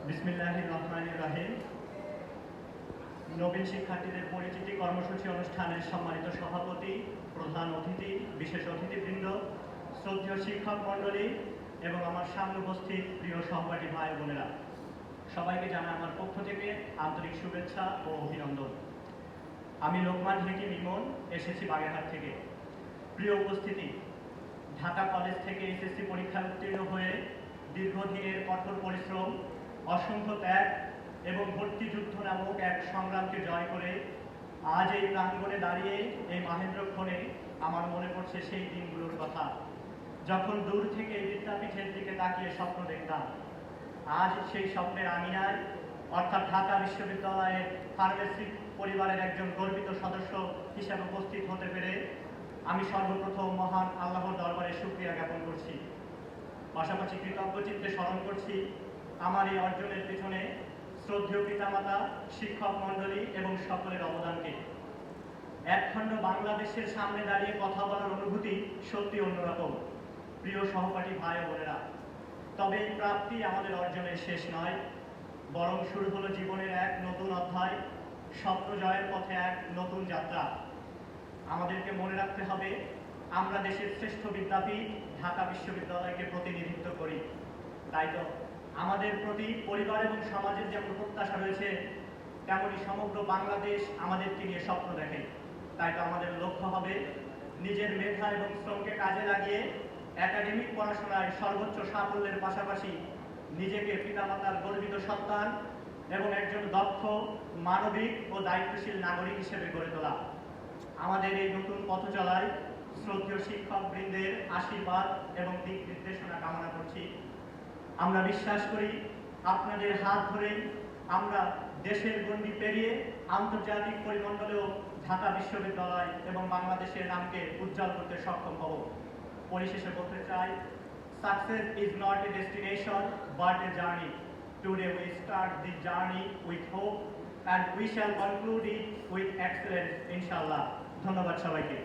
বিসমিল্লাহির রহমানির রহিম। নবীন শিক্ষার্থীদের পরিচিতি কর্মসূচি অনুষ্ঠানের সম্মানিত সভাপতি, প্রধান অতিথি, বিশেষ অতিথিবৃন্দ, শ্রদ্ধেয় শিক্ষক মণ্ডলী এবং আমার সামনে উপস্থিত প্রিয় সহপাঠী ভাই বোনেরা, সবাইকে জানাই আমার পক্ষ থেকে আন্তরিক শুভেচ্ছা ও অভিনন্দন। আমি লোকমান হেকিম ইমন, এসেছি বাগেরহাট থেকে। প্রিয় উপস্থিতি, ঢাকা কলেজ থেকে এসএসসি পরীক্ষায় উত্তীর্ণ হয়ে দীর্ঘদিনের কঠোর পরিশ্রম, অসংখ্য ত্যাগ এবং ভর্তিযুদ্ধ নামক এক সংগ্রামকে জয় করে আজ এই প্রাঙ্গণে দাঁড়িয়ে এই মাহেন্দ্রক্ষণে আমার মনে পড়ছে সেই দিনগুলোর কথা, যখন দূর থেকে এই বিদ্যাপীঠের দিকে তাকিয়ে স্বপ্ন দেখতাম। আজ সেই স্বপ্নের আঙিনায়, অর্থাৎ ঢাকা বিশ্ববিদ্যালয়ের ফার্মেসি পরিবারের একজন গর্বিত সদস্য হিসেবে উপস্থিত হতে পেরে আমি সর্বপ্রথম মহান আল্লাহর দরবারে শুকরিয়া জ্ঞাপন করছি। পাশাপাশি কৃতজ্ঞ চিত্তে স্মরণ করছি আমার এই অর্জনের পেছনে শ্রদ্ধেয় পিতামাতা, শিক্ষক মণ্ডলী এবং সকলের অবদানকে। একখণ্ড বাংলাদেশের সামনে দাঁড়িয়ে কথা বলার অনুভূতি সত্যি অন্যরকম। প্রিয় সহপাঠী ভাই বোনেরা, তবে এই প্রাপ্তি আমাদের অর্জনের শেষ নয়, বরং শুরু হলো জীবনের এক নতুন অধ্যায়, স্বপ্ন জয়ের পথে এক নতুন যাত্রা। আমাদেরকে মনে রাখতে হবে, আমরা দেশের শ্রেষ্ঠ বিদ্যাপীঠ ঢাকা বিশ্ববিদ্যালয়কে প্রতিনিধিত্ব করি। তাই তো আমাদের প্রতি পরিবার এবং সমাজের যেমন প্রত্যাশা রয়েছে, তেমনি সমগ্র বাংলাদেশ আমাদেরকে নিয়ে স্বপ্ন দেখে। তাই তো আমাদের লক্ষ্য হবে নিজের মেধা এবং শ্রমকে কাজে লাগিয়ে একাডেমিক পড়াশোনায় সর্বোচ্চ সাফল্যের পাশাপাশি নিজেকে পিতামাতার গর্বিত সন্তান এবং একজন দক্ষ, মানবিক ও দায়িত্বশীল নাগরিক হিসেবে গড়ে তোলা। আমাদের এই নতুন পথ চলায় শ্রদ্ধেয় শিক্ষক বৃন্দের আশীর্বাদ এবং দিক নির্দেশনা কামনা করছি। আমরা বিশ্বাস করি আপনাদের হাত ধরে আমরা দেশের গণ্ডি পেরিয়ে আন্তর্জাতিক পরিমণ্ডলেও ঢাকা বিশ্ববিদ্যালয় এবং বাংলাদেশের নামকে উজ্জ্বল করতে সক্ষম হব। পরিশেষে বলতে চাই, success is not a destination but a journey. Today we start the journey with hope and we shall conclude it with excellence, ইনশাআল্লাহ। ধন্যবাদ সবাইকে।